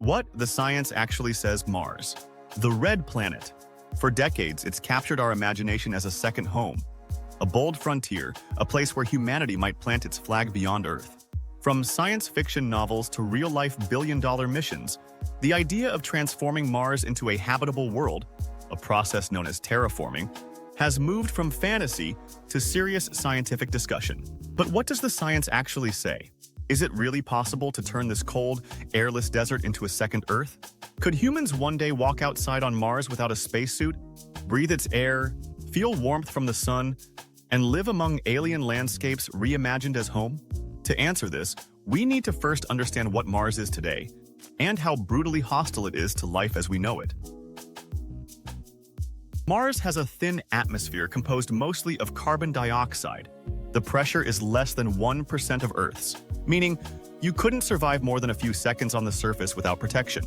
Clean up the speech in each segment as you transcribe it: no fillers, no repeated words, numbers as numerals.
What the science actually says Mars. The red planet. For decades, it's captured our imagination as a second home, a bold frontier, a place where humanity might plant its flag beyond Earth. From science fiction novels to real-life billion-dollar missions, the idea of transforming Mars into a habitable world, a process known as terraforming, has moved from fantasy to serious scientific discussion. But what does the science actually say? Is it really possible to turn this cold, airless desert into a second Earth? Could humans one day walk outside on Mars without a spacesuit, breathe its air, feel warmth from the sun, and live among alien landscapes reimagined as home? To answer this, we need to first understand what Mars is today, and how brutally hostile it is to life as we know it. Mars has a thin atmosphere composed mostly of carbon dioxide. The pressure is less than 1% of Earth's, meaning you couldn't survive more than a few seconds on the surface without protection.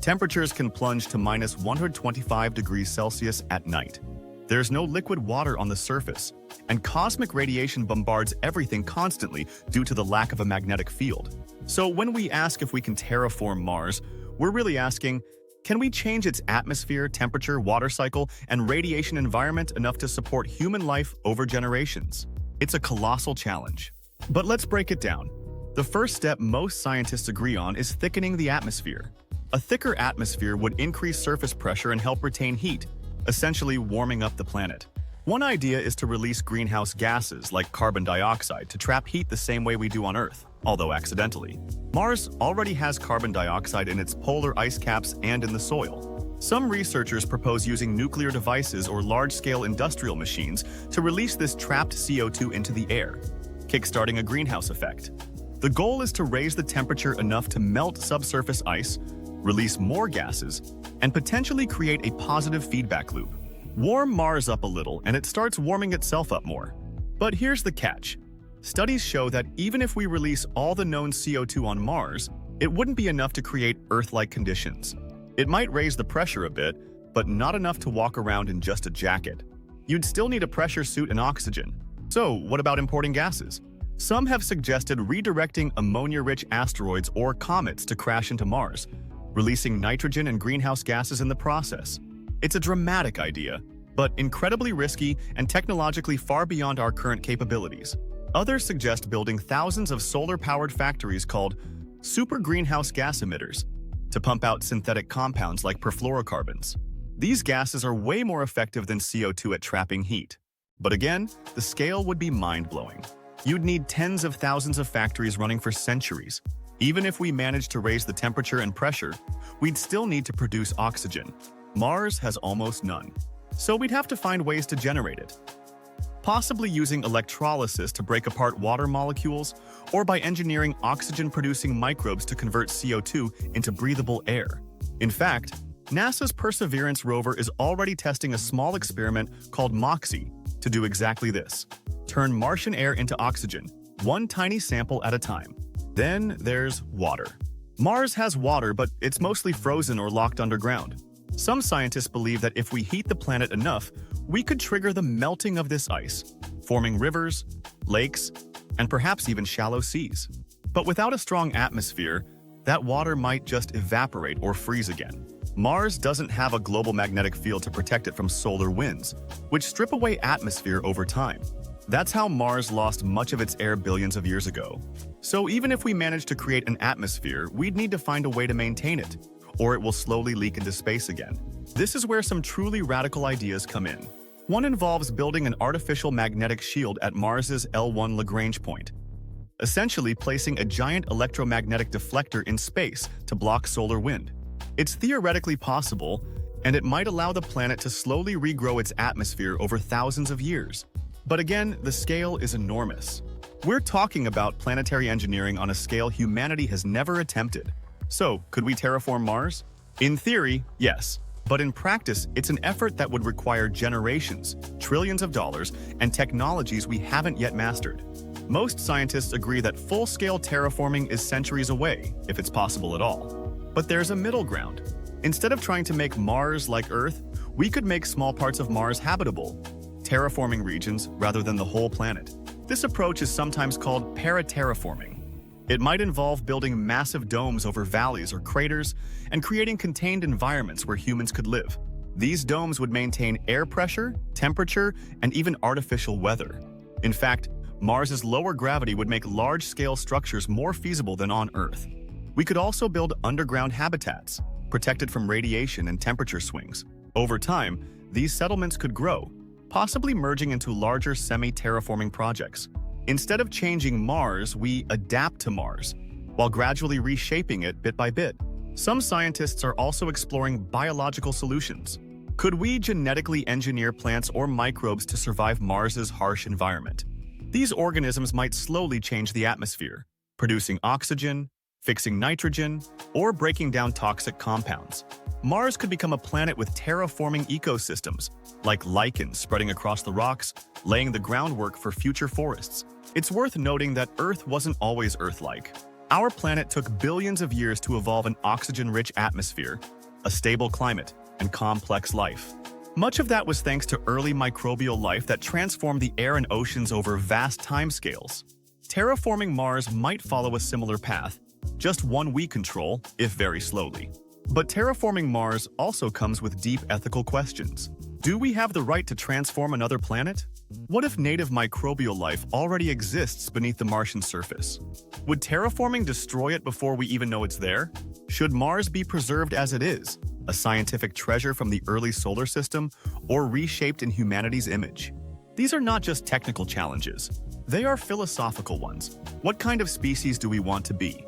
Temperatures can plunge to minus 125 degrees Celsius at night. There's no liquid water on the surface, and cosmic radiation bombards everything constantly due to the lack of a magnetic field. So when we ask if we can terraform Mars, we're really asking, can we change its atmosphere, temperature, water cycle, and radiation environment enough to support human life over generations? It's a colossal challenge. But let's break it down. The first step most scientists agree on is thickening the atmosphere. A thicker atmosphere would increase surface pressure and help retain heat, essentially warming up the planet. One idea is to release greenhouse gases like carbon dioxide to trap heat the same way we do on Earth, although accidentally. Mars already has carbon dioxide in its polar ice caps and in the soil. Some researchers propose using nuclear devices or large-scale industrial machines to release this trapped CO2 into the air, kickstarting a greenhouse effect. The goal is to raise the temperature enough to melt subsurface ice, release more gases, and potentially create a positive feedback loop. Warm Mars up a little and it starts warming itself up more. But here's the catch. Studies show that even if we release all the known CO2 on Mars, it wouldn't be enough to create Earth-like conditions. It might raise the pressure a bit, but not enough to walk around in just a jacket. You'd still need a pressure suit and oxygen. So what about importing gases? Some have suggested redirecting ammonia-rich asteroids or comets to crash into Mars, releasing nitrogen and greenhouse gases in the process. It's a dramatic idea, but incredibly risky and technologically far beyond our current capabilities. Others suggest building thousands of solar-powered factories called super greenhouse gas emitters to pump out synthetic compounds like perfluorocarbons. These gases are way more effective than CO2 at trapping heat. But again, the scale would be mind-blowing. You'd need tens of thousands of factories running for centuries. Even if we managed to raise the temperature and pressure, we'd still need to produce oxygen. Mars has almost none, so we'd have to find ways to generate it. Possibly using electrolysis to break apart water molecules, or by engineering oxygen-producing microbes to convert CO2 into breathable air. In fact, NASA's Perseverance rover is already testing a small experiment called MOXIE to do exactly this. Turn Martian air into oxygen, one tiny sample at a time. Then there's water. Mars has water, but it's mostly frozen or locked underground. Some scientists believe that if we heat the planet enough, we could trigger the melting of this ice, forming rivers, lakes, and perhaps even shallow seas. But without a strong atmosphere, that water might just evaporate or freeze again. Mars doesn't have a global magnetic field to protect it from solar winds, which strip away atmosphere over time. That's how Mars lost much of its air billions of years ago. So even if we managed to create an atmosphere, we'd need to find a way to maintain it, or it will slowly leak into space again. This is where some truly radical ideas come in. One involves building an artificial magnetic shield at Mars's L1 Lagrange point, essentially placing a giant electromagnetic deflector in space to block solar wind. It's theoretically possible, and it might allow the planet to slowly regrow its atmosphere over thousands of years. But again, the scale is enormous. We're talking about planetary engineering on a scale humanity has never attempted. So, could we terraform Mars? In theory, yes. But in practice, it's an effort that would require generations, trillions of dollars, and technologies we haven't yet mastered. Most scientists agree that full-scale terraforming is centuries away, if it's possible at all. But there's a middle ground. Instead of trying to make Mars like Earth, we could make small parts of Mars habitable, terraforming regions rather than the whole planet. This approach is sometimes called para-terraforming. It might involve building massive domes over valleys or craters and creating contained environments where humans could live. These domes would maintain air pressure, temperature, and even artificial weather. In fact, Mars's lower gravity would make large-scale structures more feasible than on Earth. We could also build underground habitats, protected from radiation and temperature swings. Over time, these settlements could grow, possibly merging into larger semi-terraforming projects. Instead of changing Mars, we adapt to Mars, while gradually reshaping it bit by bit. Some scientists are also exploring biological solutions. Could we genetically engineer plants or microbes to survive Mars's harsh environment? These organisms might slowly change the atmosphere, producing oxygen, fixing nitrogen, or breaking down toxic compounds. Mars could become a planet with terraforming ecosystems, like lichens spreading across the rocks, laying the groundwork for future forests. It's worth noting that Earth wasn't always Earth-like. Our planet took billions of years to evolve an oxygen-rich atmosphere, a stable climate, and complex life. Much of that was thanks to early microbial life that transformed the air and oceans over vast timescales. Terraforming Mars might follow a similar path, just one we control, if very slowly. But terraforming Mars also comes with deep ethical questions. Do we have the right to transform another planet? What if native microbial life already exists beneath the Martian surface? Would terraforming destroy it before we even know it's there? Should Mars be preserved as it is, a scientific treasure from the early solar system, or reshaped in humanity's image? These are not just technical challenges. They are philosophical ones. What kind of species do we want to be?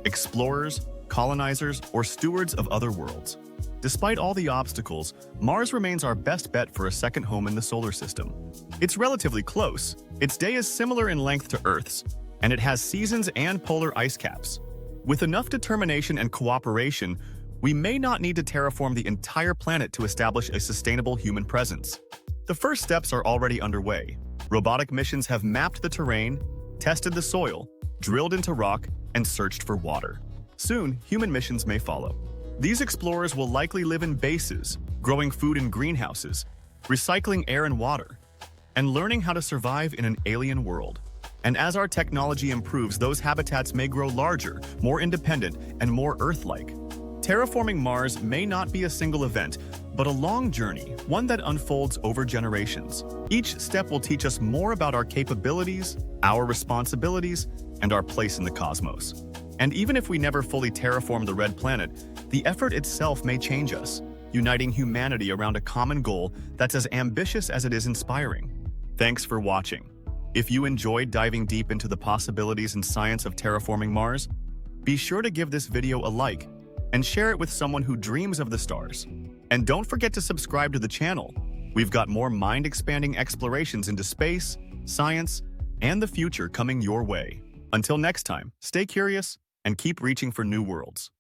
Explorers, colonizers, or stewards of other worlds? Despite all the obstacles, Mars remains our best bet for a second home in the solar system. It's relatively close, its day is similar in length to Earth's, and it has seasons and polar ice caps. With enough determination and cooperation, we may not need to terraform the entire planet to establish a sustainable human presence. The first steps are already underway. Robotic missions have mapped the terrain, tested the soil, drilled into rock, and searched for water. Soon, human missions may follow. These explorers will likely live in bases, growing food in greenhouses, recycling air and water, and learning how to survive in an alien world. And as our technology improves, those habitats may grow larger, more independent, and more Earth-like. Terraforming Mars may not be a single event, but a long journey, one that unfolds over generations. Each step will teach us more about our capabilities, our responsibilities, and our place in the cosmos. And even if we never fully terraform the red planet, the effort itself may change us, uniting humanity around a common goal that's as ambitious as it is inspiring. Thanks for watching. If you enjoyed diving deep into the possibilities and science of terraforming Mars, be sure to give this video a like and share it with someone who dreams of the stars. And don't forget to subscribe to the channel. We've got more mind-expanding explorations into space, science, and the future coming your way. Until next time, stay curious and keep reaching for new worlds.